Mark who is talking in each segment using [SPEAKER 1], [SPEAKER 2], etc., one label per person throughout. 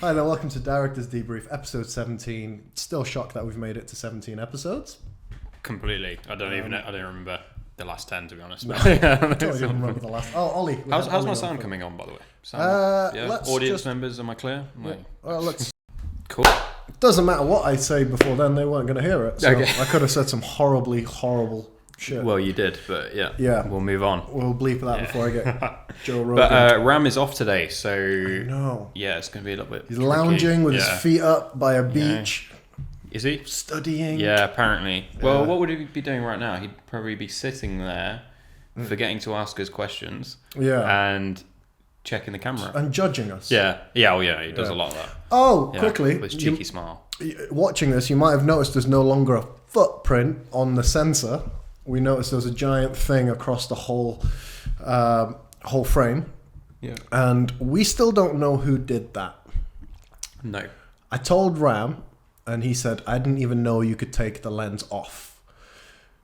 [SPEAKER 1] Hi there, welcome to Directors Debrief, episode 17. Still shocked that we've made it to 17 episodes.
[SPEAKER 2] Completely. I don't remember the last 10, to be honest.
[SPEAKER 1] No, I don't even remember the last. Oh, Ollie.
[SPEAKER 2] How's my sound coming on, by the way? Audience members, am I clear? Cool.
[SPEAKER 1] It doesn't matter what I say before then, they weren't going to hear it. So
[SPEAKER 2] okay.
[SPEAKER 1] I could have said some horribly horrible shit.
[SPEAKER 2] Well, you did, but yeah. We'll move on.
[SPEAKER 1] We'll bleep that before I get Joe Rogan.
[SPEAKER 2] But Ram is off today, so
[SPEAKER 1] no.
[SPEAKER 2] Yeah, it's going to be a little bit
[SPEAKER 1] He's
[SPEAKER 2] tricky.
[SPEAKER 1] Lounging with his feet up by a beach.
[SPEAKER 2] Is he?
[SPEAKER 1] Studying.
[SPEAKER 2] Yeah, apparently. Well, what would he be doing right now? He'd probably be sitting there, forgetting to ask us questions.
[SPEAKER 1] Yeah.
[SPEAKER 2] And checking the camera.
[SPEAKER 1] And judging us.
[SPEAKER 2] Yeah, he does a lot of that.
[SPEAKER 1] Oh, quickly.
[SPEAKER 2] With his cheeky smile.
[SPEAKER 1] Watching this, you might have noticed there's no longer a footprint on the sensor. We noticed there's a giant thing across the whole frame.
[SPEAKER 2] Yeah.
[SPEAKER 1] And we still don't know who did that.
[SPEAKER 2] No.
[SPEAKER 1] I told Ram, and he said, I didn't even know you could take the lens off.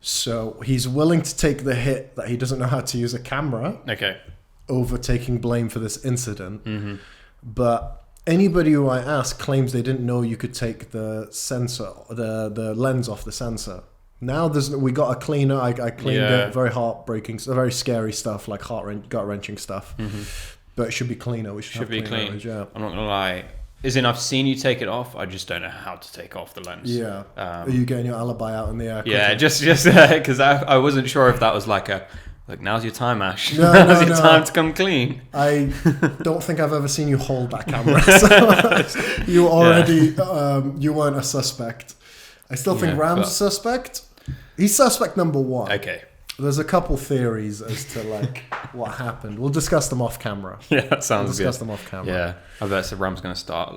[SPEAKER 1] So he's willing to take the hit that he doesn't know how to use a camera.
[SPEAKER 2] Okay.
[SPEAKER 1] Over taking blame for this incident.
[SPEAKER 2] Mm-hmm.
[SPEAKER 1] But anybody who I ask claims they didn't know you could take the sensor, the lens off the sensor. Now we got a cleaner. I cleaned it. Very heartbreaking, very scary stuff, like gut-wrenching stuff.
[SPEAKER 2] Mm-hmm.
[SPEAKER 1] But it should be cleaner. We should
[SPEAKER 2] be clean. I'm not gonna lie. As in, I've seen you take it off. I just don't know how to take off the lens.
[SPEAKER 1] Yeah. Are you getting your alibi out in the air? Quickly?
[SPEAKER 2] Yeah, just because I wasn't sure if that was like now's your time, Ash. Now's your time to come clean.
[SPEAKER 1] I don't think I've ever seen you hold that camera. So you already you weren't a suspect. I still think Ram's a suspect. He's suspect number one.
[SPEAKER 2] Okay.
[SPEAKER 1] There's a couple theories as to what happened. We'll discuss them off camera.
[SPEAKER 2] Yeah, that sounds good.
[SPEAKER 1] Discuss them off camera.
[SPEAKER 2] Yeah, I bet Ram's going to start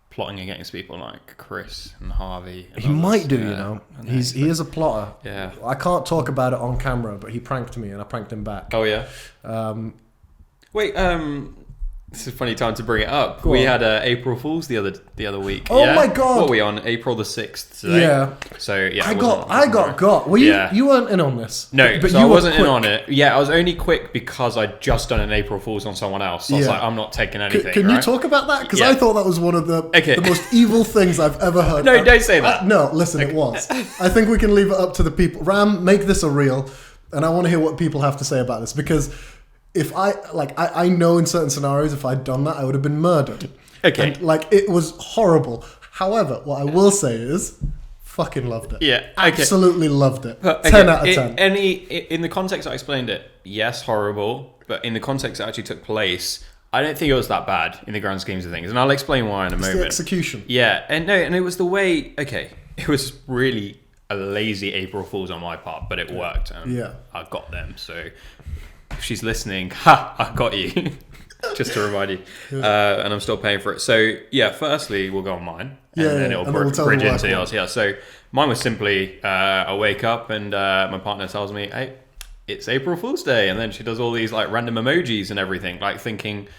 [SPEAKER 2] plotting against people like Chris and Harvey. And
[SPEAKER 1] he might do, you know. He is a plotter.
[SPEAKER 2] Yeah.
[SPEAKER 1] I can't talk about it on camera, but he pranked me and I pranked him back.
[SPEAKER 2] Oh yeah. Wait. This is a funny time to bring it up.
[SPEAKER 1] Go
[SPEAKER 2] we
[SPEAKER 1] on.
[SPEAKER 2] had April Fools the other week.
[SPEAKER 1] Oh my god!
[SPEAKER 2] What are we on? April the 6th today.
[SPEAKER 1] Yeah.
[SPEAKER 2] So yeah,
[SPEAKER 1] I got. Well, you weren't in on this.
[SPEAKER 2] No,
[SPEAKER 1] but
[SPEAKER 2] so
[SPEAKER 1] you
[SPEAKER 2] I wasn't
[SPEAKER 1] quick.
[SPEAKER 2] in on it. Yeah, I was only quick because I'd just done an April Fool's on someone else. So I was like, I'm not taking anything.
[SPEAKER 1] Can you talk about that? Because I thought that was one of the most evil things I've ever heard.
[SPEAKER 2] No, don't say that.
[SPEAKER 1] No, listen, it was. I think we can leave it up to the people. Ram, make this a reel, and I want to hear what people have to say about this because. If I know in certain scenarios, if I'd done that, I would have been murdered.
[SPEAKER 2] Okay.
[SPEAKER 1] And, it was horrible. However, what I will say is, fucking loved it.
[SPEAKER 2] Yeah. Okay.
[SPEAKER 1] Absolutely loved it.
[SPEAKER 2] But,
[SPEAKER 1] 10 out of 10.
[SPEAKER 2] In the context I explained it, yes, horrible. But in the context that actually took place, I don't think it was that bad in the grand schemes of things. And I'll explain why in a moment.
[SPEAKER 1] The execution.
[SPEAKER 2] Yeah. And it was the way, it was really a lazy April Fool's on my part, but it worked. And I got them, so... If she's listening, I got you. Just to remind you. And I'm still paying for it. So, firstly, we'll go on mine. And then it'll bridge into yours. Yeah, so mine was simply, I wake up and my partner tells me, hey, it's April Fool's Day. And then she does all these random emojis and everything, thinking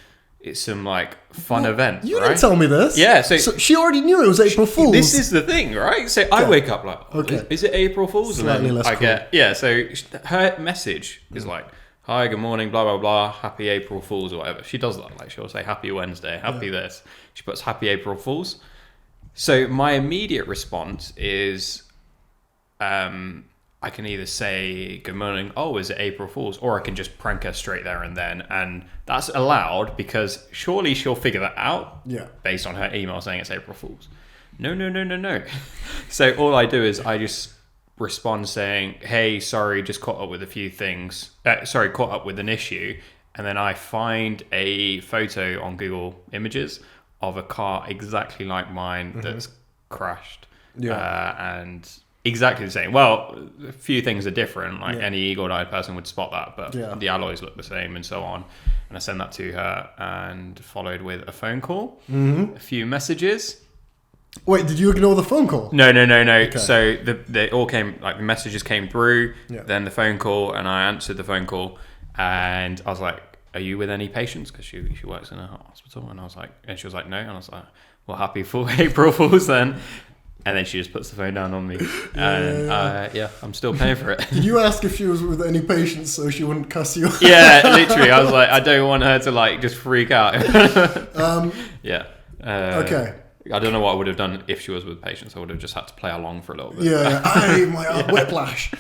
[SPEAKER 2] it's some fun event.
[SPEAKER 1] You didn't tell me this.
[SPEAKER 2] Yeah. So
[SPEAKER 1] she already knew it was April Fool's.
[SPEAKER 2] This is the thing, right? So I wake up is it April Fool's?
[SPEAKER 1] Slightly
[SPEAKER 2] and then
[SPEAKER 1] less cool.
[SPEAKER 2] So her message is hi, good morning, blah, blah, blah, happy April Fools or whatever. She does that. She'll say happy Wednesday, happy this. She puts happy April Fools. So my immediate response is I can either say good morning, is it April Fools? Or I can just prank her straight there and then. And that's allowed because surely she'll figure that out based on her email saying it's April Fools. No. So all I do is I just... respond saying, hey, sorry, just caught up with a few things. Caught up with an issue. And then I find a photo on Google Images of a car exactly like mine that's crashed. And exactly the same. Well, a few things are different. Any eagle-eyed person would spot that, but the alloys look the same and so on. And I sent that to her and followed with a phone call, a few messages.
[SPEAKER 1] Wait, did you ignore the phone call?
[SPEAKER 2] No. Okay. So they all came, the messages came through, then the phone call, and I answered the phone call, and I was like, are you with any patients? Because she works in a hospital, and she was like, no, and I was like, well, happy April Fools then. And then she just puts the phone down on me, and I'm still paying for it.
[SPEAKER 1] Did you ask if she was with any patients so she wouldn't cuss you?
[SPEAKER 2] Yeah, literally. I was like, I don't want her to just freak out. Yeah.
[SPEAKER 1] Okay.
[SPEAKER 2] I don't know what I would have done if she was with patients. I would have just had to play along for a little bit.
[SPEAKER 1] Yeah. Whiplash.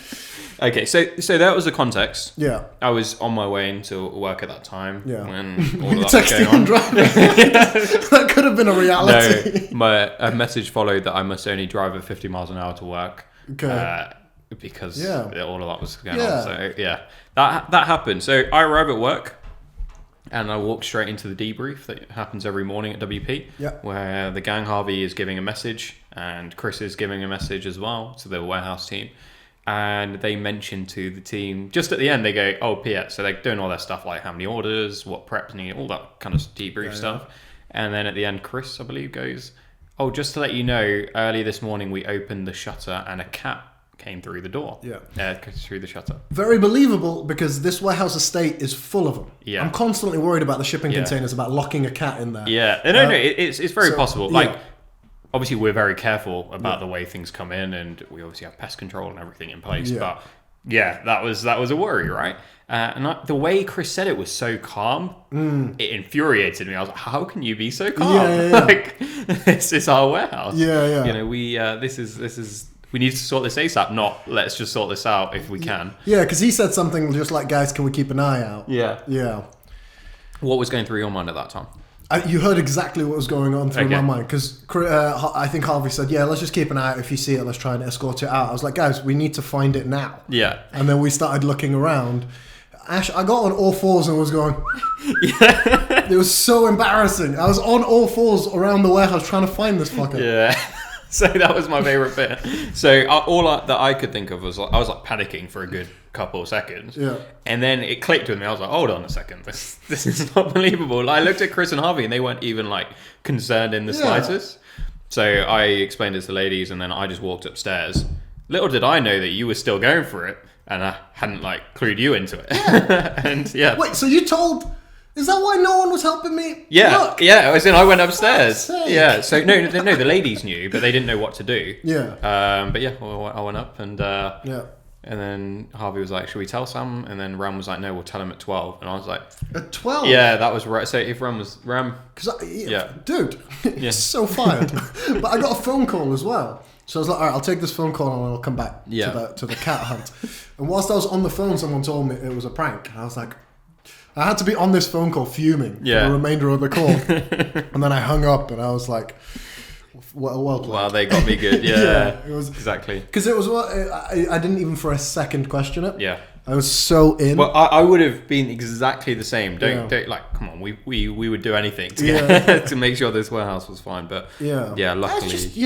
[SPEAKER 2] Okay, so that was the context.
[SPEAKER 1] Yeah.
[SPEAKER 2] I was on my way into work at that time.
[SPEAKER 1] Yeah.
[SPEAKER 2] When all of that was
[SPEAKER 1] Texting
[SPEAKER 2] going on.
[SPEAKER 1] and driving. That could have been a reality.
[SPEAKER 2] No, a message followed that I must only drive at 50 miles an hour to work.
[SPEAKER 1] Okay.
[SPEAKER 2] Because all of that was going
[SPEAKER 1] Yeah.
[SPEAKER 2] on. So yeah, that happened. So I arrive at work. And I walk straight into the debrief that happens every morning at WP, where the gang Harvey is giving a message and Chris is giving a message as well to the warehouse team. And they mention to the team, just at the end, they go, oh, PS. So they're doing all their stuff like how many orders, what prep need, all that kind of debrief stuff. And then at the end, Chris, I believe, goes, oh, just to let you know, early this morning we opened the shutter and a cat came through the door. Through the shutter.
[SPEAKER 1] Very believable because this warehouse estate is full of them.
[SPEAKER 2] Yeah.
[SPEAKER 1] I'm constantly worried about the shipping containers, about locking a cat in there.
[SPEAKER 2] Yeah. No, it's very possible. Like, obviously we're very careful about the way things come in, and we obviously have pest control and everything in place. But that was a worry, right? The way Chris said it was so calm, it infuriated me. I was like, how can you be so calm? Like, this is our warehouse.
[SPEAKER 1] Yeah.
[SPEAKER 2] You know, this is we need to sort this ASAP, not let's just sort this out if we can.
[SPEAKER 1] Yeah, because he said something just like, guys, can we keep an eye out? Yeah.
[SPEAKER 2] What was going through your mind at that time?
[SPEAKER 1] You heard exactly what was going on through my mind, because I think Harvey said, yeah, let's just keep an eye out. If you see it, let's try and escort it out. I was like, guys, we need to find it now.
[SPEAKER 2] Yeah.
[SPEAKER 1] And then we started looking around. Ash, I got on all fours and was going... It was so embarrassing. I was on all fours around the warehouse trying to find this fucker.
[SPEAKER 2] Yeah. So that was my favourite bit. So that I could think of was I was like panicking for a good couple of seconds.
[SPEAKER 1] Yeah.
[SPEAKER 2] And then it clicked with me. I was like, hold on a second. This is not believable. I looked at Chris and Harvey and they weren't even like concerned in the slightest. So I explained it to the ladies and then I just walked upstairs. Little did I know that you were still going for it and I hadn't like clued you into it. And
[SPEAKER 1] Wait, so you told... Is that why no one was helping me?
[SPEAKER 2] Yeah,
[SPEAKER 1] Look.
[SPEAKER 2] I went upstairs. Yeah, so no, the ladies knew, but they didn't know what to do.
[SPEAKER 1] Yeah.
[SPEAKER 2] But yeah, well, I went up and and then Harvey was like, "Should we tell Sam?" And then Ram was like, "No, we'll tell him at 12." And I was like,
[SPEAKER 1] "At 12?"
[SPEAKER 2] Yeah, that was right. So if Ram,
[SPEAKER 1] dude, it's so fired. But I got a phone call as well. So I was like, all right, I'll take this phone call and I'll come back to the cat hunt. And whilst I was on the phone, someone told me it was a prank. And I was like, I had to be on this phone call fuming for the remainder of the call. And then I hung up and I was like, well played.
[SPEAKER 2] Wow, they got me good. Yeah,
[SPEAKER 1] it was
[SPEAKER 2] exactly.
[SPEAKER 1] Because it was I didn't even for a second question it.
[SPEAKER 2] Yeah.
[SPEAKER 1] I was so in.
[SPEAKER 2] Well, I would have been exactly the same. Don't like. Come on, we would do anything to make sure this warehouse was fine. But luckily,
[SPEAKER 1] that's just,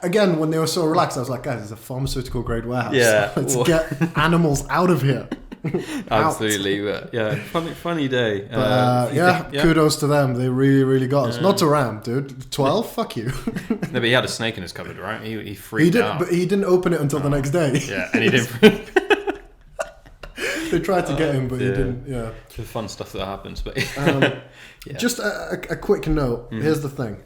[SPEAKER 1] again, when they were so relaxed, I was like, guys, it's a pharmaceutical grade warehouse.
[SPEAKER 2] Yeah,
[SPEAKER 1] let's get animals out of here.
[SPEAKER 2] Absolutely, but funny day.
[SPEAKER 1] But, kudos to them. They really, really got us. Not to Ram, dude. 12? Fuck you.
[SPEAKER 2] No, but he had a snake in his cupboard, right? He freaked out.
[SPEAKER 1] But he didn't open it until the next day.
[SPEAKER 2] Yeah, and he didn't.
[SPEAKER 1] They tried to get him, but he didn't. Yeah,
[SPEAKER 2] the fun stuff that happens. But
[SPEAKER 1] just a quick note. Mm-hmm. Here's the thing.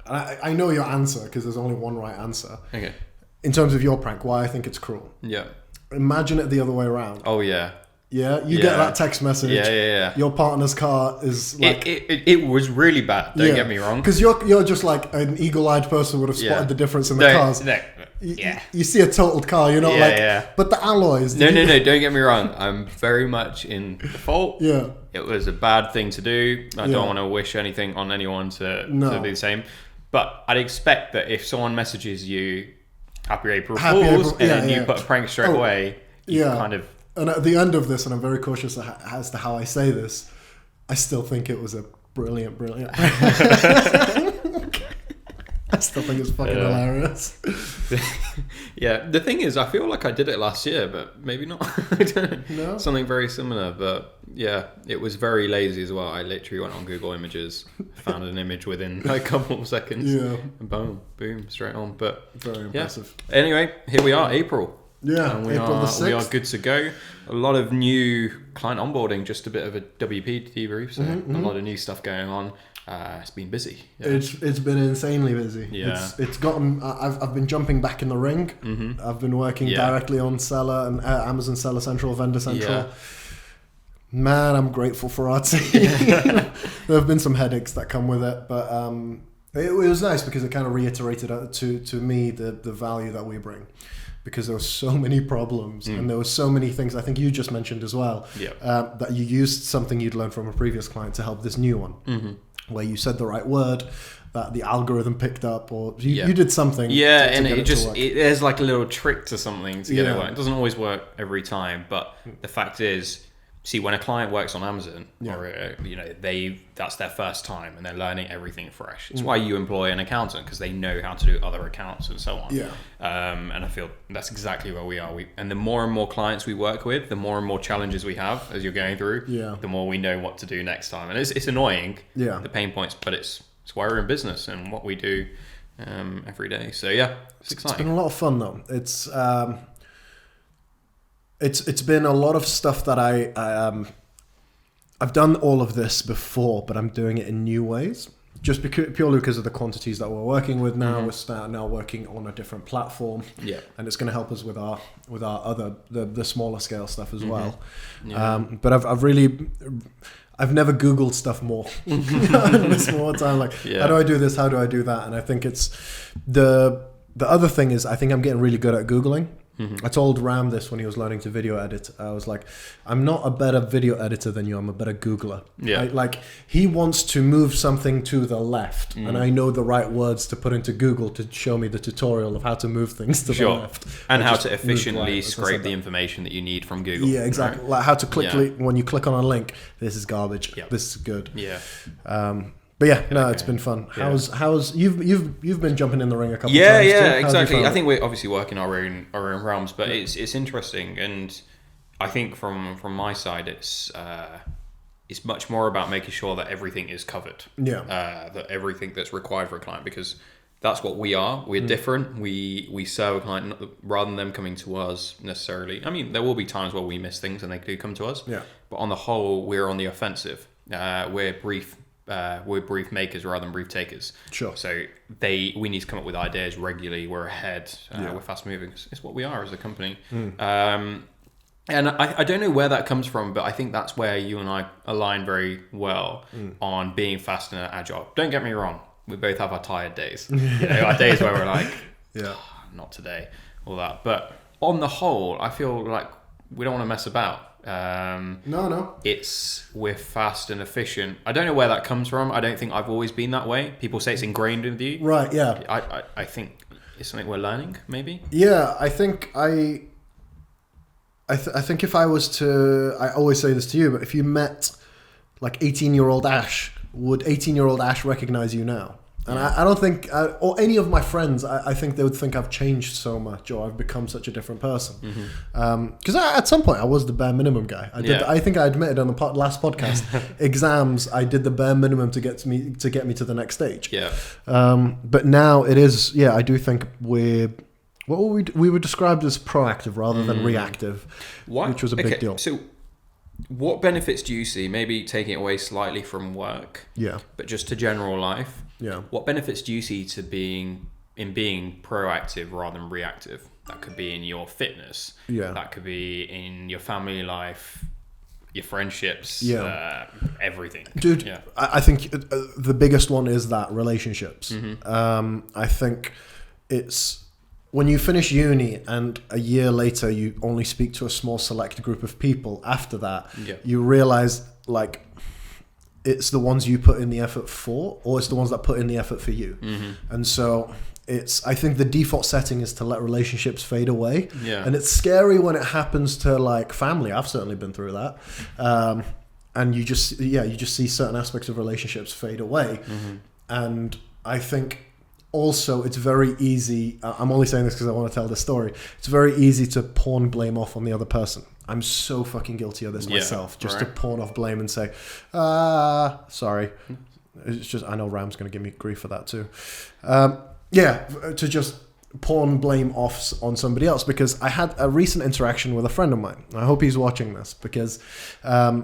[SPEAKER 1] I know your answer because there's only one right answer.
[SPEAKER 2] Okay.
[SPEAKER 1] In terms of your prank, why I think it's cruel.
[SPEAKER 2] Yeah.
[SPEAKER 1] Imagine it the other way around.
[SPEAKER 2] Oh yeah.
[SPEAKER 1] Yeah, you get that text message.
[SPEAKER 2] Yeah.
[SPEAKER 1] Your partner's car is like...
[SPEAKER 2] It was really bad, don't get me wrong.
[SPEAKER 1] Because you're just like an eagle-eyed person would have spotted the difference in the cars. You see a totaled car, you're not but the alloys...
[SPEAKER 2] No, don't get me wrong. I'm very much in the fault.
[SPEAKER 1] Yeah.
[SPEAKER 2] It was a bad thing to do. I don't want to wish anything on anyone to do the same. But I'd expect that if someone messages you, Happy April Fools, and then you put a prank straight away, you kind of...
[SPEAKER 1] And at the end of this, and I'm very cautious as to how I say this, I still think it was a brilliant. I still think it's fucking hilarious.
[SPEAKER 2] Yeah, the thing is, I feel like I did it last year, but maybe not. I don't know. No? Something very similar, but yeah, it was very lazy as well. I literally went on Google Images, found an image within a couple of seconds, and boom, straight on. But
[SPEAKER 1] very impressive.
[SPEAKER 2] Yeah. Anyway, here we are, April.
[SPEAKER 1] Yeah,
[SPEAKER 2] and
[SPEAKER 1] April the 6th.
[SPEAKER 2] We are good to go. A lot of new client onboarding, just a bit of a WP debrief, so a lot of new stuff going on. It's been busy. Yeah.
[SPEAKER 1] It's been insanely busy.
[SPEAKER 2] Yeah.
[SPEAKER 1] It's gotten. I've been jumping back in the ring.
[SPEAKER 2] Mm-hmm.
[SPEAKER 1] I've been working directly on Seller and Amazon Seller Central, Vendor Central. Man, I'm grateful for our team. There have been some headaches that come with it, but it was nice because it kind of reiterated to me the value that we bring, because there were so many problems and there were so many things I think you just mentioned as well, that you used something you'd learned from a previous client to help this new one, where you said the right word, that the algorithm picked up, or you did something.
[SPEAKER 2] Yeah, and there's like a little trick to something to get it work. It doesn't always work every time, but the fact is, see, when a client works on Amazon, or that's their first time and they're learning everything fresh. It's why you employ an accountant, because they know how to do other accounts and so on. And I feel that's exactly where we are. And the more and more clients we work with, the more and more challenges we have as you're going through, the more we know what to do next time. And it's annoying, the pain points, but it's why we're in business and what we do every day. So it's exciting.
[SPEAKER 1] It's been a lot of fun though. It's been a lot of stuff that I've done all of this before, but I'm doing it in new ways. Just purely because of the quantities that we're working with now. We're now working on a different platform, and it's going to help us with our other the smaller scale stuff as well. But I've never Googled stuff more. This more time, like how do I do this? How do I do that? And I think it's the other thing is I think I'm getting really good at Googling. I told Ram this when he was learning to video edit. I was like, I'm not a better video editor than you. I'm a better Googler. Like he wants to move something to the left, and I know the right words to put into Google to show me the tutorial of how to move things to the left.
[SPEAKER 2] And how to efficiently scrape the information that you need from Google.
[SPEAKER 1] Yeah, exactly. Right? Like how to when you click on a link, this is garbage. This is good. But it's been fun. How's you've been jumping in the ring a couple of times?
[SPEAKER 2] Exactly. I think we're obviously working our own realms, but it's interesting, and I think from my side, it's much more about making sure that everything is covered. That everything that's required for a client, because that's what we are. We're different. We serve a client rather than them coming to us necessarily. I mean, there will be times where we miss things and they do come to us. But on the whole, we're on the offensive. We're brief makers rather than brief takers. So we need to come up with ideas regularly. We're ahead. We're fast moving. It's what we are as a company. And I don't know where that comes from, but I think that's where you and I align very well on being fast and agile. Don't get me wrong. We both have our tired days. Our days where we're like, not today, all that. But on the whole, I feel like we don't want to mess about.
[SPEAKER 1] No.
[SPEAKER 2] We're fast and efficient. I don't know where that comes from. I don't think I've always been that way. People say it's ingrained in you.
[SPEAKER 1] Right, yeah.
[SPEAKER 2] I think it's something we're learning, maybe.
[SPEAKER 1] Yeah, I think I think if I was to, I always say this to you, but if you met like 18-year-old Ash, would 18-year-old Ash recognize you now? And I don't think, or any of my friends, I think they would think I've changed so much, or I've become such a different person. Because at some point I was the bare minimum guy. I think I admitted on the last podcast, exams, I did the bare minimum to get me to the next stage. But now it is, I do think we were described as proactive rather than reactive, which was a big deal.
[SPEAKER 2] So what benefits do you see, maybe taking it away slightly from work, but just to general life? What benefits do you see to being proactive rather than reactive? That could be in your fitness. That could be in your family life, your friendships, everything.
[SPEAKER 1] Dude, I think the biggest one is that relationships. I think it's when you finish uni and a year later you only speak to a small select group of people. After that, you realize like it's the ones you put in the effort for, or it's the ones that put in the effort for you. And so I think the default setting is to let relationships fade away. And it's scary when it happens to like family. I've certainly been through that. And you just see certain aspects of relationships fade away. And I think also it's very easy, I'm only saying this because I want to tell this story, it's very easy to pawn blame off on the other person. I'm so fucking guilty of this myself, just to pawn off blame and say, sorry. It's just, I know Ram's going to give me grief for that too. To just pawn blame off on somebody else, because I had a recent interaction with a friend of mine. I hope he's watching this, because I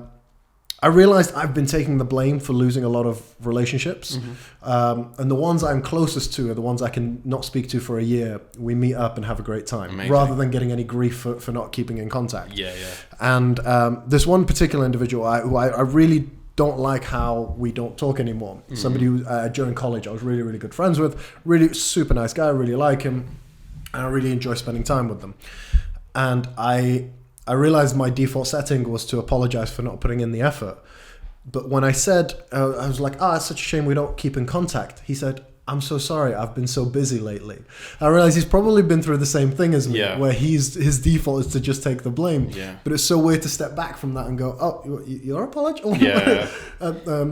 [SPEAKER 1] I realized I've been taking the blame for losing a lot of relationships. And the ones I'm closest to are the ones I can not speak to for a year. We meet up and have a great time.
[SPEAKER 2] Amazing.
[SPEAKER 1] Rather than getting any grief for not keeping in contact.
[SPEAKER 2] Yeah.
[SPEAKER 1] And this one particular individual who I really don't like how we don't talk anymore. Somebody who, during college, I was really, really good friends with. Really super nice guy. I really like him. And I really enjoy spending time with them. And I realized my default setting was to apologize for not putting in the effort. But when I said, I was like, it's such a shame we don't keep in contact. He said, I'm so sorry, I've been so busy lately. I realized he's probably been through the same thing as me, where his default is to just take the blame. Yeah. But it's so weird to step back from that and go, you're apologizing?
[SPEAKER 2] Yeah.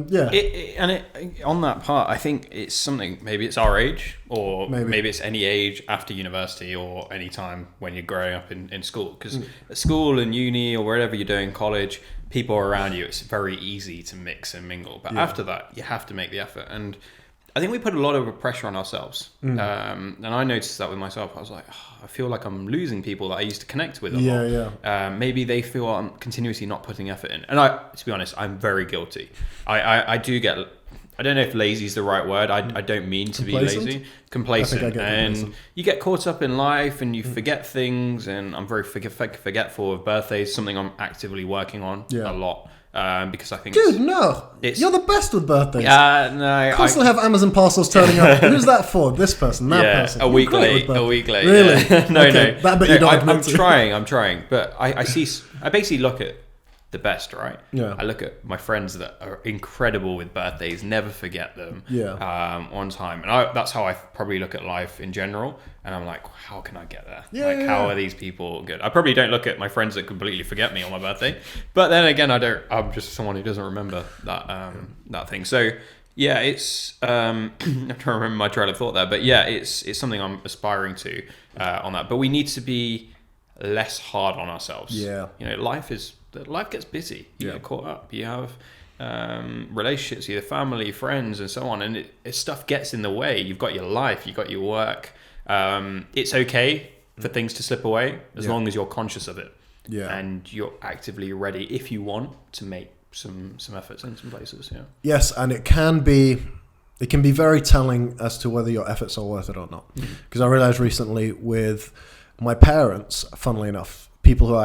[SPEAKER 1] Yeah.
[SPEAKER 2] On that part, I think it's something, maybe it's our age, or maybe it's any age after university or any time when you're growing up in school. Because at school and uni or wherever you're doing college, people are around you, it's very easy to mix and mingle. But after that, you have to make the effort. And I think we put a lot of pressure on ourselves. And I noticed that with myself. I was like, I feel like I'm losing people that I used to connect with a lot. Maybe they feel I'm continuously not putting effort in. And to be honest, I'm very guilty. I do get, I don't know if lazy is the right word. I don't mean to be lazy. Complacent. And you get caught up in life and you forget things. And I'm very forgetful of birthdays, something I'm actively working on a lot. Because I think
[SPEAKER 1] you're the best with birthdays.
[SPEAKER 2] No,
[SPEAKER 1] constantly have Amazon parcels turning up. Who's that for? This person, that person.
[SPEAKER 2] A week late.
[SPEAKER 1] Really?
[SPEAKER 2] No.
[SPEAKER 1] That bit you don't
[SPEAKER 2] I'm trying, but I basically look at the best, right?
[SPEAKER 1] Yeah.
[SPEAKER 2] I look at my friends that are incredible with birthdays, never forget them. On time, and that's how I probably look at life in general. And I'm like, how can I get there? How are these people good? I probably don't look at my friends that completely forget me on my birthday, but then again, I'm just someone who doesn't remember that thing. So yeah, it's I'm trying to remember my trail of thought there, but yeah, it's something I'm aspiring to on that. But we need to be less hard on ourselves.
[SPEAKER 1] Yeah,
[SPEAKER 2] life gets busy. You get caught up. You have relationships, either family, friends, and so on, and stuff gets in the way. You've got your life, you've got your work. It's okay for things to slip away as long as you're conscious of it, and you're actively ready if you want to make some efforts in some places.
[SPEAKER 1] Yes, and it can be very telling as to whether your efforts are worth it or not. Because I realized recently with my parents, funnily enough, people who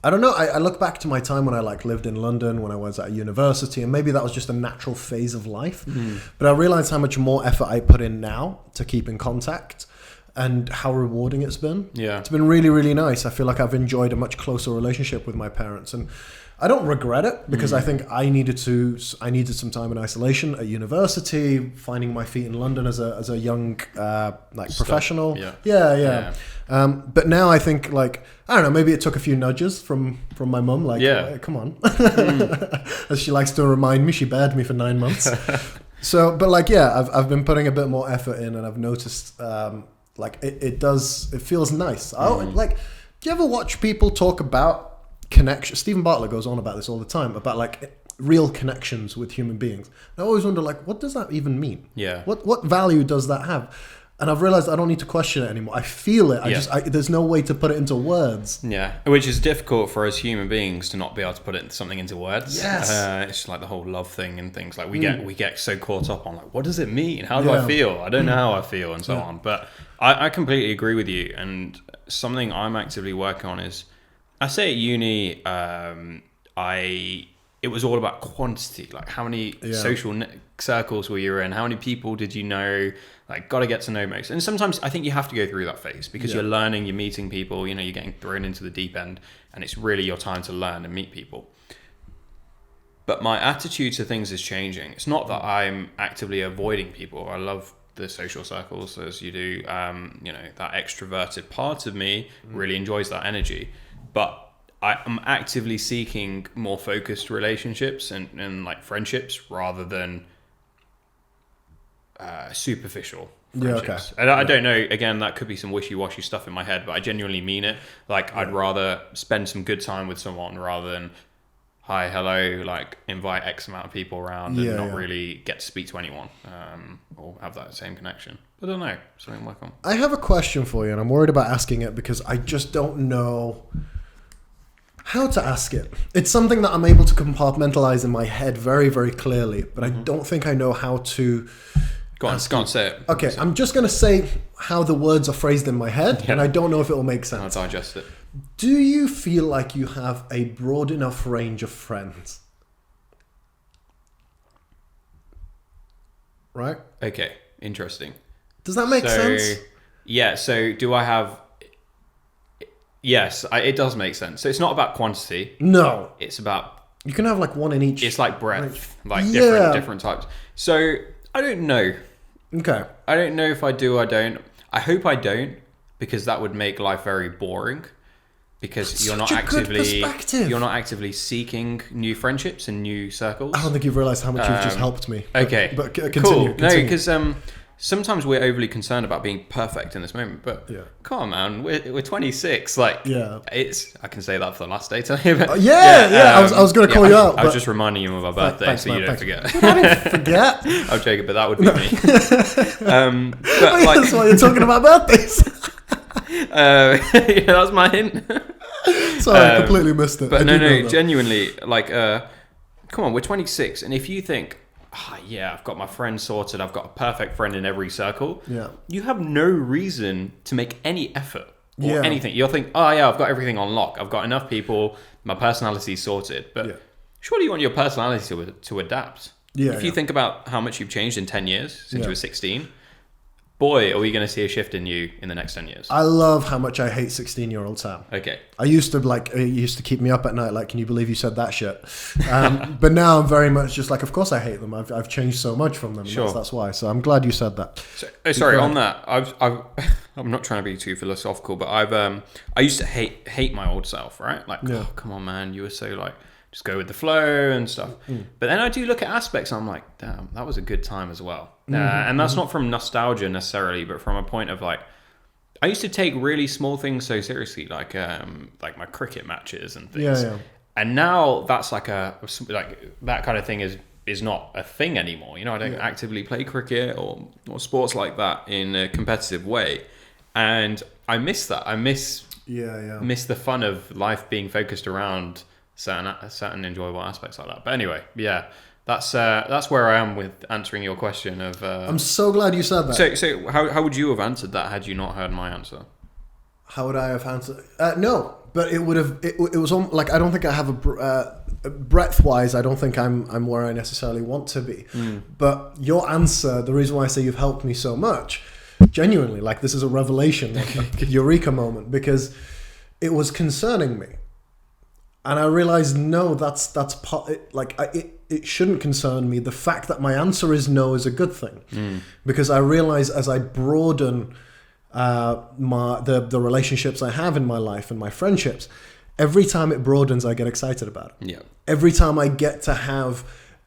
[SPEAKER 1] I don't know. I look back to my time when I lived in London, when I was at university, and maybe that was just a natural phase of life. But I realized how much more effort I put in now to keep in contact, and how rewarding it's been. Yeah, it's been really, really nice. I feel like I've enjoyed a much closer relationship with my parents, and I don't regret it because I think I needed some time in isolation at university, finding my feet in London as a young professional. Yeah. But now I think I don't know, maybe it took a few nudges from my mum, come on. As she likes to remind me, she bared me for 9 months. So, but I've been putting a bit more effort in, and I've noticed it feels nice. Do you ever watch people talk about connection? Stephen Bartlett goes on about this all the time, about real connections with human beings. I always wonder, what does that even mean? Yeah. What value does that have? And I've realized I don't need to question it anymore. I feel it. There's no way to put it into words.
[SPEAKER 2] Yeah, which is difficult for us human beings to not be able to put something into words.
[SPEAKER 1] Yes.
[SPEAKER 2] It's like the whole love thing and things. We get so caught up on what does it mean? How do I feel? I don't know how I feel, and so on. But I completely agree with you. And something I'm actively working on is, I say at uni, it was all about quantity. How many social circles were you in? How many people did you know? Got to get to know most. And sometimes I think you have to go through that phase because you're learning, you're meeting people, you're getting thrown into the deep end, and it's really your time to learn and meet people. But my attitude to things is changing. It's not that I'm actively avoiding people. I love the social circles as you do. That extroverted part of me really enjoys that energy. But I'm actively seeking more focused relationships and friendships rather than superficial friendships. And I don't know, again, that could be some wishy-washy stuff in my head, but I genuinely mean it. I'd rather spend some good time with someone rather than hi, hello, invite X amount of people around and not really get to speak to anyone or have that same connection. I don't know, something like that.
[SPEAKER 1] I have a question for you, and I'm worried about asking it because I just don't know How to ask it? It's something that I'm able to compartmentalize in my head very, very clearly, but I don't think I know how to.
[SPEAKER 2] Go on, say it.
[SPEAKER 1] Okay, I'm just going to say how the words are phrased in my head, and I don't know if it will make sense.
[SPEAKER 2] I'll digest it.
[SPEAKER 1] Do you feel like you have a broad enough range of friends? Right?
[SPEAKER 2] Okay, interesting.
[SPEAKER 1] Does that make sense?
[SPEAKER 2] Yeah, so do I have... Yes, it does make sense. So it's not about quantity.
[SPEAKER 1] No.
[SPEAKER 2] It's about...
[SPEAKER 1] You can have like one in each.
[SPEAKER 2] It's like breadth, like
[SPEAKER 1] Yeah.
[SPEAKER 2] different types. So I don't know.
[SPEAKER 1] Okay.
[SPEAKER 2] I don't know if I do or I don't. I hope I don't, because that would make life very boring. Because you're not actively seeking new friendships and new circles.
[SPEAKER 1] I don't think you've realised how much you've just helped me.
[SPEAKER 2] Okay,
[SPEAKER 1] but continue.
[SPEAKER 2] Cool.
[SPEAKER 1] Continue.
[SPEAKER 2] No, because sometimes we're overly concerned about being perfect in this moment. But come on, man, we're 26. Like, I can say that for the last day today. But
[SPEAKER 1] I was going to call you out.
[SPEAKER 2] I was just reminding you of our birthday, so you don't forget.
[SPEAKER 1] I didn't forget.
[SPEAKER 2] I'm joking, but that would be me.
[SPEAKER 1] But like, that's why you're talking about birthdays.
[SPEAKER 2] Yeah, that's my hint.
[SPEAKER 1] Sorry, I completely missed it.
[SPEAKER 2] But no, genuinely, like, come on, we're 26, and if you think, I've got my friend sorted, I've got a perfect friend in every circle, you have no reason to make any effort or anything. You'll think, I've got everything on lock, I've got enough people, my personality's sorted, but surely you want your personality to adapt. If you think about how much you've changed in 10 years since you were 16, boy, are we going to see a shift in you in the next 10 years.
[SPEAKER 1] I love how much I hate 16-year-old Sam.
[SPEAKER 2] Okay.
[SPEAKER 1] It used to keep me up at night, like, can you believe you said that shit? But now I'm very much just like, of course I hate them. I've changed so much from them. And that's why. So I'm glad you said that.
[SPEAKER 2] Sorry, on that, I'm not trying to be too philosophical, but I used to hate my old self, right? Like, oh, come on, man, you were so like, just go with the flow and stuff. But then I do look at aspects and I'm like, damn, that was a good time as well. And that's not from nostalgia necessarily, but from a point of like, I used to take really small things so seriously, like my cricket matches and things. And now that's like that kind of thing is not a thing anymore. You know, I don't actively play cricket or sports like that in a competitive way. And I miss that. I miss the fun of life being focused around certain enjoyable aspects like that. But anyway, that's where I am with answering your question of
[SPEAKER 1] I'm so glad you said that.
[SPEAKER 2] So how would you have answered that had you not heard my answer?
[SPEAKER 1] How would I have answered? No, but it would have. It was like, I don't think I have a breadth wise. I don't think I'm where I necessarily want to be. But your answer, the reason why I say you've helped me so much, genuinely, like, this is a revelation, like a eureka moment, because it was concerning me. And I realized, no, that's part. It shouldn't concern me. The fact that my answer is no is a good thing, because I realize as I broaden the relationships I have in my life and my friendships, every time it broadens, I get excited about it.
[SPEAKER 2] Yeah.
[SPEAKER 1] Every time I get to have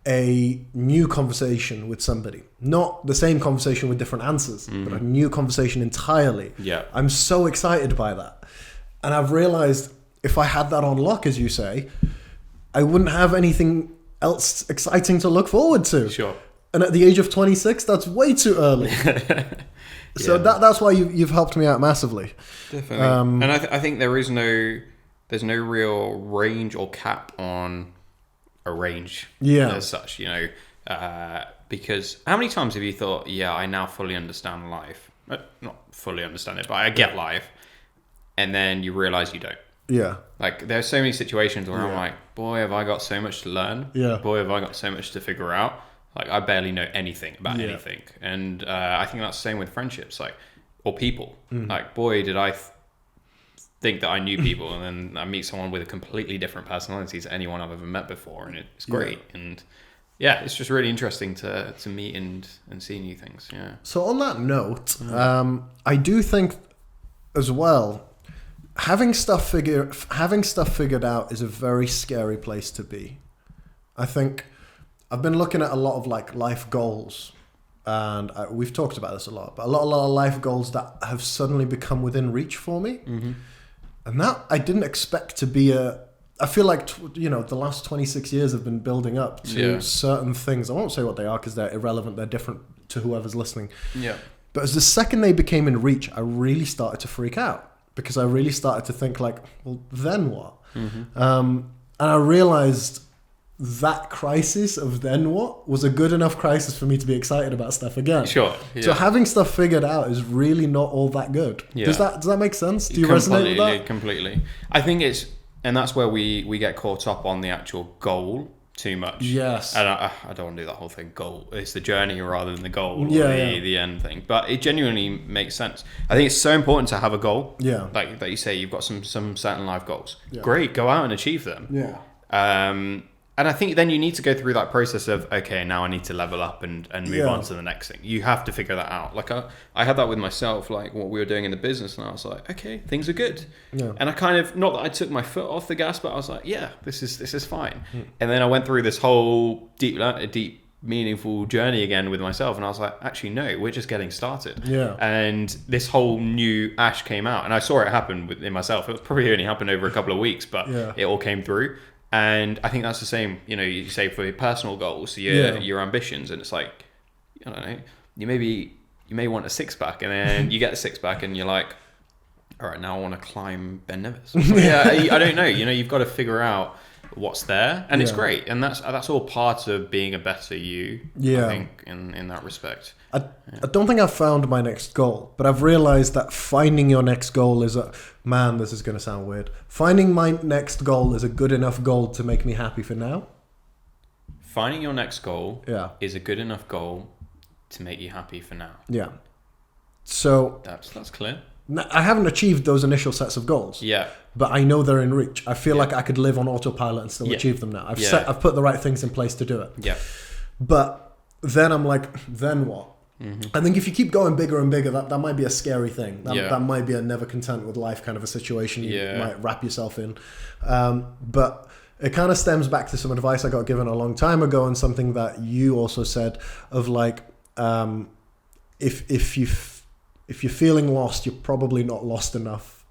[SPEAKER 1] a new conversation with somebody, not the same conversation with different answers, but a new conversation entirely.
[SPEAKER 2] Yeah.
[SPEAKER 1] I'm so excited by that, and I've realized, if I had that on lock, as you say, I wouldn't have anything else exciting to look forward to.
[SPEAKER 2] Sure.
[SPEAKER 1] And at the age of 26, that's way too early. So that's why you've helped me out massively.
[SPEAKER 2] Definitely. And I think there's no real range or cap on a range as such, you know, because how many times have you thought, I now fully understand life? Not fully understand it, but I get life. And then you realize you don't.
[SPEAKER 1] Yeah.
[SPEAKER 2] Like, there's so many situations where I'm like, boy, have I got so much to learn.
[SPEAKER 1] Yeah.
[SPEAKER 2] Boy, have I got so much to figure out. Like, I barely know anything about anything. And I think that's the same with friendships, like, or people. Like, boy, did I think that I knew people, and then I meet someone with a completely different personality to anyone I've ever met before, and it's great. And it's just really interesting to meet and see new things. Yeah.
[SPEAKER 1] So on that note, I do think as well, having stuff figured out is a very scary place to be. I think I've been looking at a lot of like life goals, and we've talked about this a lot, but a lot of life goals that have suddenly become within reach for me. And that I didn't expect to be I feel like, the last 26 years have been building up to certain things. I won't say what they are because they're irrelevant. They're different to whoever's listening. Yeah. But as the second they became in reach, I really started to freak out, because I really started to think like, well, then what? And I realized that crisis of then what was a good enough crisis for me to be excited about stuff again.
[SPEAKER 2] Sure. Yeah.
[SPEAKER 1] So having stuff figured out is really not all that good.
[SPEAKER 2] Yeah.
[SPEAKER 1] Does that make sense? Do you resonate with that?
[SPEAKER 2] Completely. I think and that's where we get caught up on the actual goal too much.
[SPEAKER 1] Yes.
[SPEAKER 2] And I don't want to do that whole thing. Goal. It's the journey rather than the goal.
[SPEAKER 1] Yeah,
[SPEAKER 2] The end thing. But it genuinely makes sense. I think it's so important to have a goal.
[SPEAKER 1] Yeah.
[SPEAKER 2] Like that you say, you've got some certain life goals.
[SPEAKER 1] Yeah.
[SPEAKER 2] Great. Go out and achieve them.
[SPEAKER 1] Yeah.
[SPEAKER 2] And I think then you need to go through that process of, okay, now I need to level up and move on to the next thing. You have to figure that out. Like I had that with myself, like what we were doing in the business, and I was like, okay, things are good.
[SPEAKER 1] Yeah.
[SPEAKER 2] And I kind of, not that I took my foot off the gas, but I was like, yeah, this is fine. And then I went through this whole deep, meaningful journey again with myself, and I was like, actually, no, we're just getting started.
[SPEAKER 1] Yeah.
[SPEAKER 2] And this whole new Ash came out, and I saw it happen in myself. It probably only happened over a couple of weeks, but it all came through. And I think that's the same, you say for your personal goals, your ambitions, and it's like, I don't know, you may want a six pack, and then you get a six pack, and you're like, all right, now I want to climb Ben Nevis. I don't know. You've got to figure out what's there, and it's great, and that's all part of being a better you. I think in that respect.
[SPEAKER 1] I don't think I've found my next goal, but I've realized that finding your next goal is this is going to sound weird. Finding my next goal is a good enough goal to make me happy for now.
[SPEAKER 2] Finding your next goal is a good enough goal to make you happy for now.
[SPEAKER 1] Yeah. So
[SPEAKER 2] that's clear.
[SPEAKER 1] I haven't achieved those initial sets of goals.
[SPEAKER 2] Yeah.
[SPEAKER 1] But I know they're in reach. I feel like I could live on autopilot and still achieve them now. I've put the right things in place to do it.
[SPEAKER 2] Yeah.
[SPEAKER 1] But then I'm like, then what? I think if you keep going bigger and bigger, that might be a scary thing. That might be a never content with life kind of a situation you might wrap yourself in. But it kind of stems back to some advice I got given a long time ago, and something that you also said of like, if you're feeling lost, you're probably not lost enough.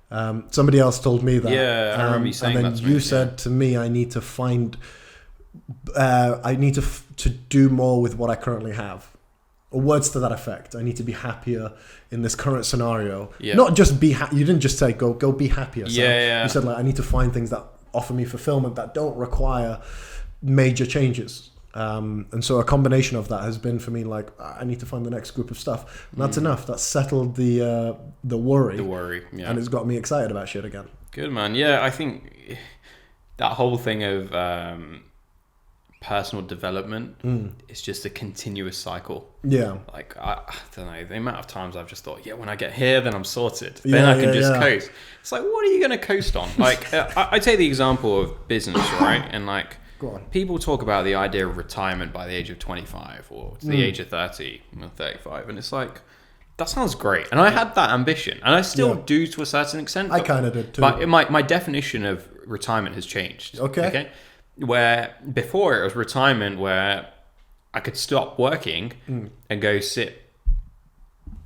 [SPEAKER 1] Somebody else told me that.
[SPEAKER 2] Yeah, I remember you saying that.
[SPEAKER 1] And then you said to me, I need to to do more with what I currently have. Or words to that effect. I need to be happier in this current scenario. Yeah. Not just be happy. You didn't just say go be happier. So you said like I need to find things that offer me fulfillment that don't require major changes. And so a combination of that has been for me like I need to find the next group of stuff. And that's enough. That's settled the worry.
[SPEAKER 2] The worry, yeah.
[SPEAKER 1] And it's got me excited about shit again.
[SPEAKER 2] Good, man. Yeah, I think that whole thing of personal development is just a continuous cycle.
[SPEAKER 1] Yeah.
[SPEAKER 2] Like I don't know, the amount of times I've just thought, when I get here, then I'm sorted. Then I can just coast. It's like, what are you going to coast on? Like I take the example of business, right? And like people talk about the idea of retirement by the age of 25 or to the age of 30 or 35, and it's like, that sounds great. And I had that ambition, and I still do to a certain extent.
[SPEAKER 1] I kind of did too.
[SPEAKER 2] But my definition of retirement has changed. Okay. Where before it was retirement where I could stop working and go sit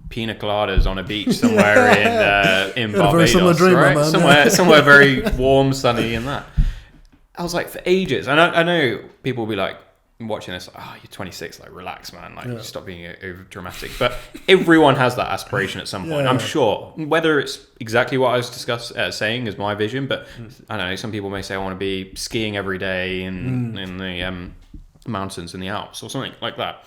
[SPEAKER 2] pina coladas on a beach somewhere in Barbados, dream, right? Somewhere very warm, sunny, and that. I was like, for ages, and I know people will be like watching this, like, you're 26, like relax, man, like stop being over dramatic. But everyone has that aspiration at some point. I'm sure, whether it's exactly what I was saying as my vision, but I don't know, some people may say I want to be skiing every day in the mountains in the Alps or something like that.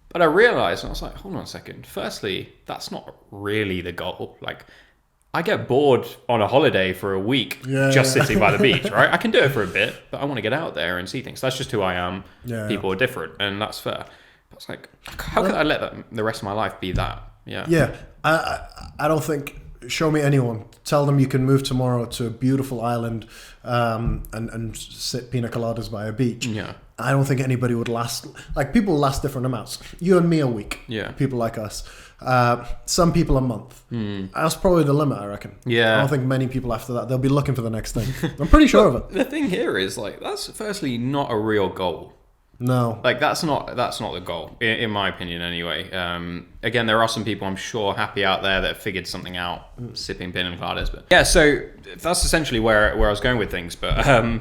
[SPEAKER 2] But I realized, and I was like, hold on a second, firstly, that's not really the goal. Like, I get bored on a holiday for a week sitting by the beach, right? I can do it for a bit, but I want to get out there and see things. That's just who I am. People are different, and that's fair. But it's like, how can I let the rest of my life be that? Yeah.
[SPEAKER 1] I don't think. Show me anyone. Tell them you can move tomorrow to a beautiful island and sit pina coladas by a beach.
[SPEAKER 2] Yeah.
[SPEAKER 1] I don't think anybody would last. Like, people last different amounts. You and me a week.
[SPEAKER 2] Yeah.
[SPEAKER 1] People like us. Some people a month. That's probably the limit, I reckon.
[SPEAKER 2] Yeah.
[SPEAKER 1] I don't think many people after that. They'll be looking for the next thing. I'm pretty sure of it.
[SPEAKER 2] The thing here is, like, that's firstly not a real goal.
[SPEAKER 1] No.
[SPEAKER 2] Like, that's not the goal, in my opinion, anyway. Again, there are some people, I'm sure, happy out there that have figured something out, sipping pina coladas. But yeah, so that's essentially where I was going with things. But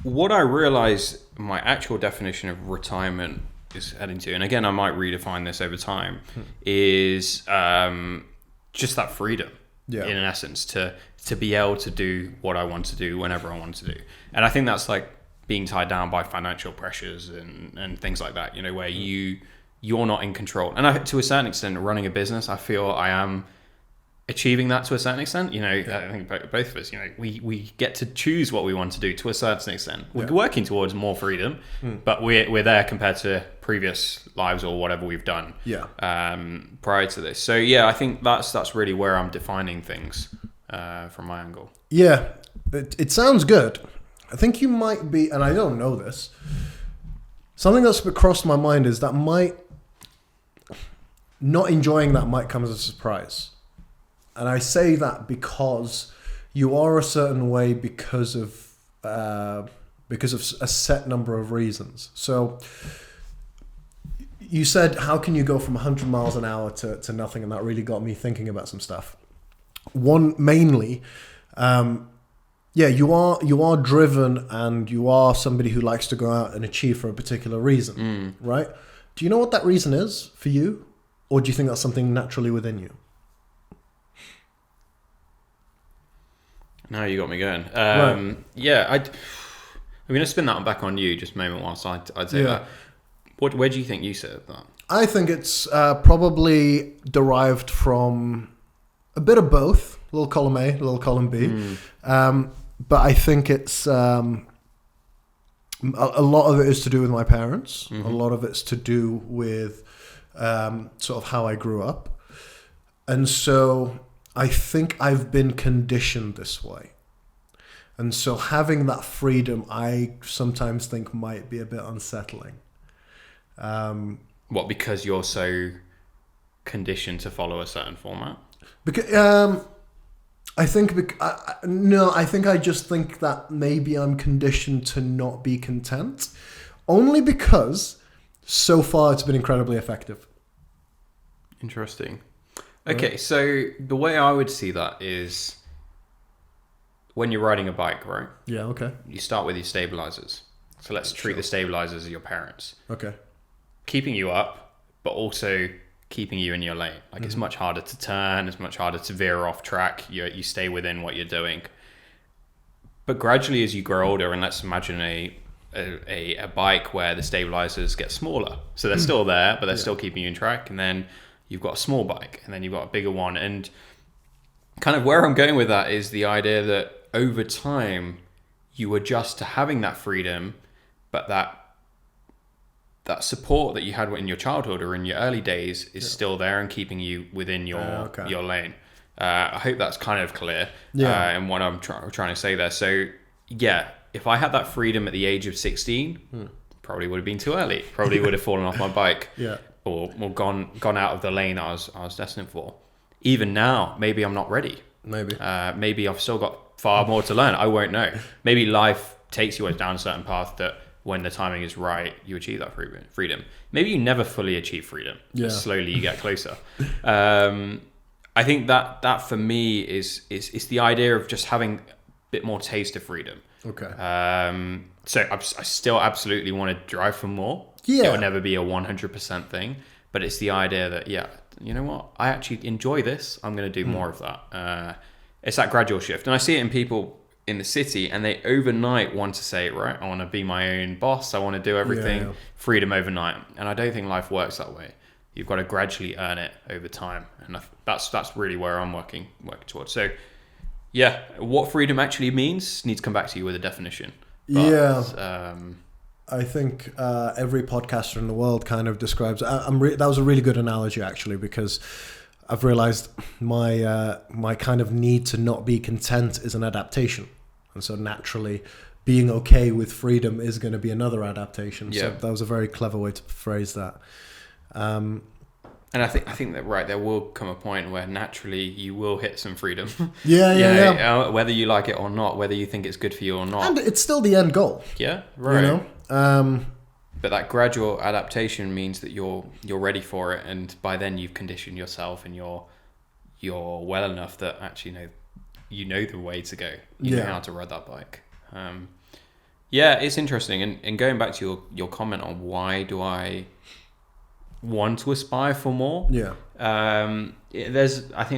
[SPEAKER 2] what I realized my actual definition of retirement is heading to, and again, I might redefine this over time, is just that freedom, in essence, to to be able to do what I want to do whenever I want to do. And I think that's like being tied down by financial pressures and things like that, where you're not in control. And to a certain extent, running a business, I feel I am achieving that to a certain extent. I think both of us, we get to choose what we want to do to a certain extent. We're working towards more freedom, but we're there compared to previous lives or whatever we've done prior to this. So yeah, I think that's really where I'm defining things from my angle.
[SPEAKER 1] Yeah, it sounds good. I think you might be, and I don't know this, something that's crossed my mind is that not enjoying that might come as a surprise. And I say that because you are a certain way because of a set number of reasons. So you said, how can you go from 100 miles an hour to nothing? And that really got me thinking about some stuff. One, mainly, you are driven, and you are somebody who likes to go out and achieve for a particular reason, right? Do you know what that reason is for you? Or do you think that's something naturally within you?
[SPEAKER 2] Now you got me going.
[SPEAKER 1] Right.
[SPEAKER 2] Yeah, I'm going to spin that one back on you just a moment whilst I'd say that. Where do you think you sit that?
[SPEAKER 1] I think it's probably derived from a bit of both, little column A, little column B. But I think it's a lot of it is to do with my parents. A lot of it's to do with sort of how I grew up. And so I think I've been conditioned this way. And so having that freedom, I sometimes think might be a bit unsettling.
[SPEAKER 2] Because you're so conditioned to follow a certain format?
[SPEAKER 1] Because I think I just think that maybe I'm conditioned to not be content, only because so far it's been incredibly effective.
[SPEAKER 2] Interesting. Okay, so the way I would see that is when you're riding a bike, right?
[SPEAKER 1] Yeah, okay.
[SPEAKER 2] You start with your stabilizers. So let's treat the stabilizers as your parents.
[SPEAKER 1] Okay.
[SPEAKER 2] Keeping you up, but also keeping you in your lane. Like it's much harder to turn, it's much harder to veer off track. You stay within what you're doing. But gradually as you grow older, and let's imagine a bike where the stabilizers get smaller. So they're still there, but they're still keeping you in track. And then you've got a small bike, and then you've got a bigger one. And kind of where I'm going with that is the idea that over time you adjust to having that freedom, but that support that you had in your childhood or in your early days is still there and keeping you within your lane. I hope that's kind of clear in what I'm trying to say there. So yeah, if I had that freedom at the age of 16, probably would have been too early. Probably would have fallen off my bike or gone out of the lane I was destined for. Even now, maybe I'm not ready. Maybe I've still got far more to learn. I won't know. Maybe life takes you down a certain path that when the timing is right, you achieve that freedom. Maybe you never fully achieve freedom. But slowly you get closer. I think that for me is the idea of just having a bit more taste of freedom.
[SPEAKER 1] Okay.
[SPEAKER 2] So I still absolutely want to drive for more.
[SPEAKER 1] Yeah.
[SPEAKER 2] It will never be a 100% thing, but it's the idea that, you know what? I actually enjoy this. I'm going to do more of that. It's that gradual shift. And I see it in people in the city, and they overnight want to say, right, I want to be my own boss. I want to do everything, freedom overnight. And I don't think life works that way. You've got to gradually earn it over time. And that's really where I'm working towards. So yeah, what freedom actually means needs to come back to you with a definition. But,
[SPEAKER 1] I think every podcaster in the world kind of describes. That was a really good analogy, actually, because I've realized my kind of need to not be content is an adaptation, and so naturally, being okay with freedom is going to be another adaptation. So that was a very clever way to phrase that.
[SPEAKER 2] And I think that there will come a point where naturally you will hit some freedom. Whether you like it or not, whether you think it's good for you or not,
[SPEAKER 1] and it's still the end goal.
[SPEAKER 2] Yeah, right.
[SPEAKER 1] You know?
[SPEAKER 2] But that gradual adaptation means that you're ready for it, and by then you've conditioned yourself, and you're well enough that actually you know the way to go. You know how to ride that bike. It's interesting. And going back to your comment on why do I want to aspire for more.
[SPEAKER 1] Yeah.
[SPEAKER 2] I think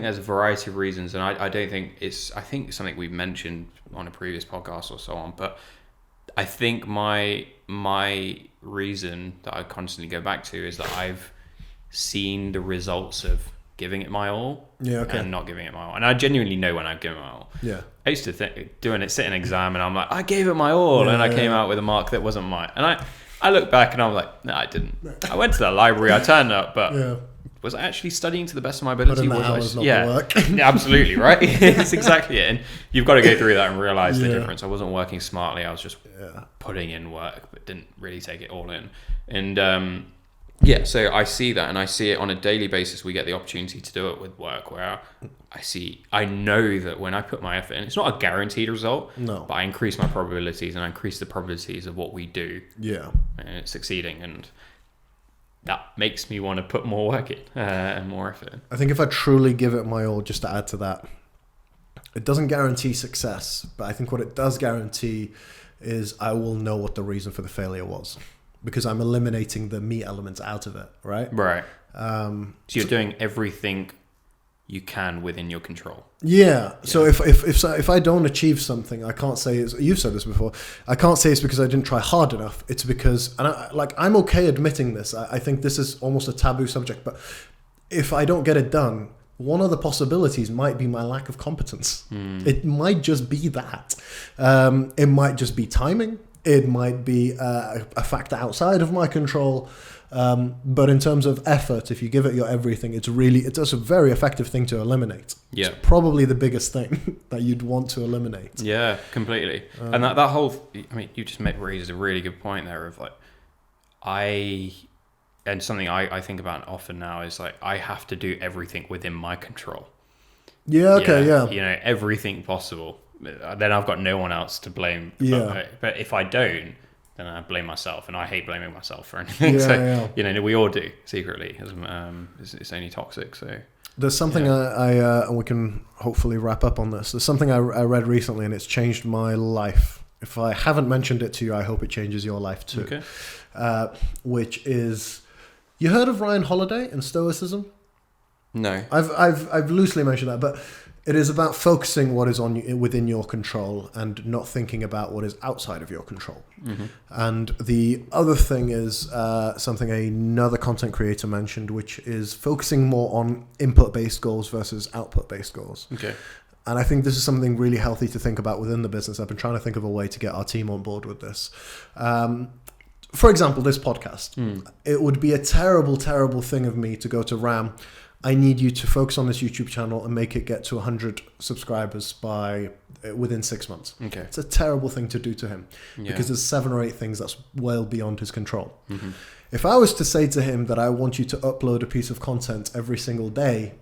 [SPEAKER 2] there's a variety of reasons, and I don't think I think something we've mentioned on a previous podcast or so on, but I think my reason that I constantly go back to is that I've seen the results of giving it my all and not giving it my all. And I genuinely know when I've given my all.
[SPEAKER 1] Yeah.
[SPEAKER 2] I used to think sit an exam and I'm like, I gave it my all, and I came out with a mark that wasn't mine. And I look back and I'm like, no, I didn't. I went to the library, I turned up, but was I actually studying to the best of my ability?
[SPEAKER 1] Work.
[SPEAKER 2] Absolutely, right? It's exactly it. And you've got to go through that and realize the difference. I wasn't working smartly. I was just putting in work, but didn't really take it all in. And so I see that, and I see it on a daily basis. We get the opportunity to do it with work, where I know that when I put my effort in, it's not a guaranteed result, but I increase my probabilities, and I increase the probabilities of what we do.
[SPEAKER 1] Yeah.
[SPEAKER 2] And it's succeeding, and that makes me want to put more work in and more effort in.
[SPEAKER 1] I think if I truly give it my all, just to add to that, it doesn't guarantee success, but I think what it does guarantee is I will know what the reason for the failure was, because I'm eliminating the me elements out of it, right?
[SPEAKER 2] Right. So you're doing everything you can within your control.
[SPEAKER 1] Yeah. So if I don't achieve something, I can't say you've said this before. I can't say it's because I didn't try hard enough. It's because, and I'm okay admitting this. I think this is almost a taboo subject, but if I don't get it done, one of the possibilities might be my lack of competence. It might just be that. It might just be timing. It might be a factor outside of my control. But in terms of effort, if you give it your everything, it's a very effective thing to eliminate.
[SPEAKER 2] Yeah.
[SPEAKER 1] It's probably the biggest thing that you'd want to eliminate.
[SPEAKER 2] Yeah, completely. And that whole, I mean, you just raised a really good point there of like, and something I think about often now is like, I have to do everything within my control.
[SPEAKER 1] Yeah, okay, yeah.
[SPEAKER 2] You know, everything possible. Then I've got no one else to blame.
[SPEAKER 1] Yeah.
[SPEAKER 2] But if I don't, then I blame myself, and I hate blaming myself for anything. You know, we all do secretly. It's only toxic. So
[SPEAKER 1] there's something and we can hopefully wrap up on this. There's something I read recently, and it's changed my life. If I haven't mentioned it to you, I hope it changes your life too.
[SPEAKER 2] Okay.
[SPEAKER 1] Which is, you heard of Ryan Holiday and Stoicism?
[SPEAKER 2] No.
[SPEAKER 1] I've loosely mentioned that, but it is about focusing what is within your control and not thinking about what is outside of your control. Mm-hmm. And the other thing is something another content creator mentioned, which is focusing more on input-based goals versus output-based goals.
[SPEAKER 2] Okay.
[SPEAKER 1] And I think this is something really healthy to think about within the business. I've been trying to think of a way to get our team on board with this. For example, this podcast. It would be a terrible, terrible thing of me to go to Ram, I need you to focus on this YouTube channel and make it get to 100 subscribers within 6 months.
[SPEAKER 2] Okay.
[SPEAKER 1] It's a terrible thing to do to him because there's 7 or 8 things that's well beyond his control. Mm-hmm. If I was to say to him that I want you to upload a piece of content every single day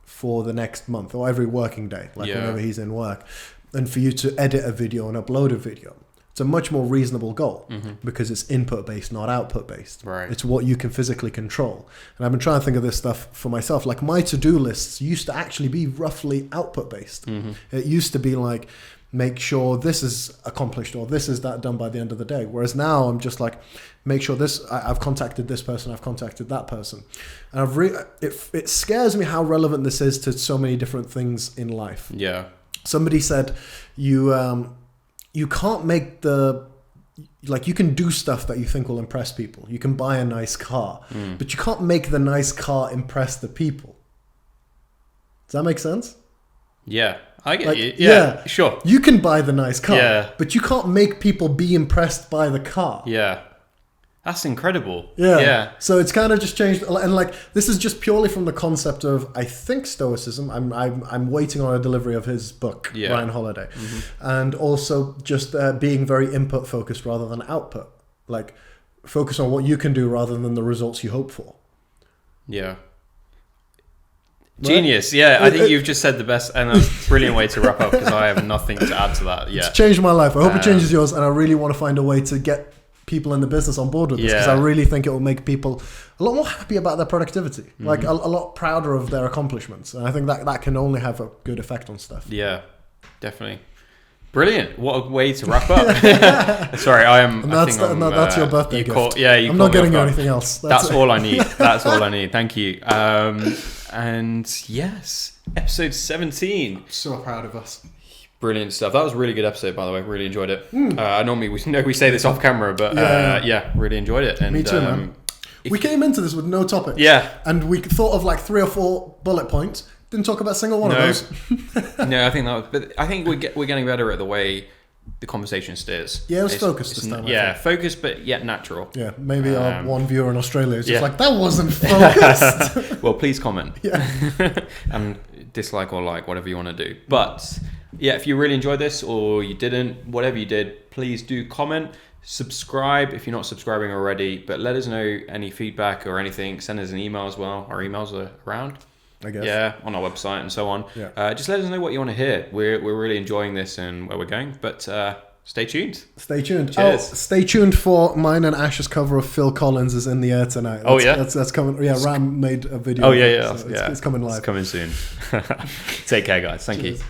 [SPEAKER 1] for the next month or every working day, whenever he's in work, and for you to edit a video and upload a video, it's a much more reasonable goal because it's input-based, not output-based.
[SPEAKER 2] Right.
[SPEAKER 1] It's what you can physically control. And I've been trying to think of this stuff for myself. Like my to-do lists used to actually be roughly output-based. Mm-hmm. It used to be like, make sure this is accomplished or this is that done by the end of the day. Whereas now I'm just like, make sure I've contacted this person, I've contacted that person. And it scares me how relevant this is to so many different things in life.
[SPEAKER 2] Yeah.
[SPEAKER 1] Somebody said you can't make you can do stuff that you think will impress people. You can buy a nice car, but you can't make the nice car impress the people. Does that make sense?
[SPEAKER 2] Yeah, I get you. Yeah, sure.
[SPEAKER 1] You can buy the nice car, but you can't make people be impressed by the car.
[SPEAKER 2] Yeah. That's incredible.
[SPEAKER 1] Yeah. So it's kind of just changed, and this is just purely from the concept of, I think, Stoicism. I'm waiting on a delivery of his book, Ryan Holiday, and also just being very input focused rather than output. Like focus on what you can do rather than the results you hope for.
[SPEAKER 2] Yeah. Genius. Yeah, I think you've just said the best and a brilliant way to wrap up because I have nothing to add to that. Yeah.
[SPEAKER 1] It's changed my life. I hope it changes yours, and I really want to find a way to get people in the business on board with this because I really think it will make people a lot more happy about their productivity, like a lot prouder of their accomplishments, and I think that can only have a good effect on stuff.
[SPEAKER 2] Yeah, definitely. Brilliant! What a way to wrap up. Sorry, I am.
[SPEAKER 1] And that's your birthday gift.
[SPEAKER 2] I'm
[SPEAKER 1] not getting you anything else.
[SPEAKER 2] That's all I need. That's all I need. Thank you. And yes, episode 17.
[SPEAKER 1] I'm so proud of us.
[SPEAKER 2] Brilliant stuff. That was a really good episode, by the way. Really enjoyed it. Normally we say this off camera, but really enjoyed it. And,
[SPEAKER 1] me too, man. We came into this with no topics.
[SPEAKER 2] Yeah.
[SPEAKER 1] And we thought of like 3 or 4 bullet points. Didn't talk about a single one of those.
[SPEAKER 2] No, I think that was. But I think we're getting better at the way the conversation steers.
[SPEAKER 1] Yeah, it was focused this time.
[SPEAKER 2] Yeah, focused, but yet natural.
[SPEAKER 1] Yeah, maybe our one viewer in Australia is just like, that wasn't focused.
[SPEAKER 2] Well, please comment.
[SPEAKER 1] Yeah.
[SPEAKER 2] And dislike or like, whatever you want to do. But yeah, if you really enjoyed this or you didn't, whatever you did, please do comment. Subscribe if you're not subscribing already. But let us know any feedback or anything. Send us an email as well. Our emails are around.
[SPEAKER 1] I guess.
[SPEAKER 2] Yeah, on our website and so on.
[SPEAKER 1] Yeah.
[SPEAKER 2] Just let us know what you want to hear. We're really enjoying this and where we're going. But stay tuned.
[SPEAKER 1] Stay tuned.
[SPEAKER 2] Cheers.
[SPEAKER 1] Stay tuned for mine and Ash's cover of Phil Collins is in the air tonight. That's coming. Yeah, Ram made a video.
[SPEAKER 2] Oh yeah.
[SPEAKER 1] So it's coming live.
[SPEAKER 2] It's coming soon. Take care, guys. Thank
[SPEAKER 1] Cheers.
[SPEAKER 2] you.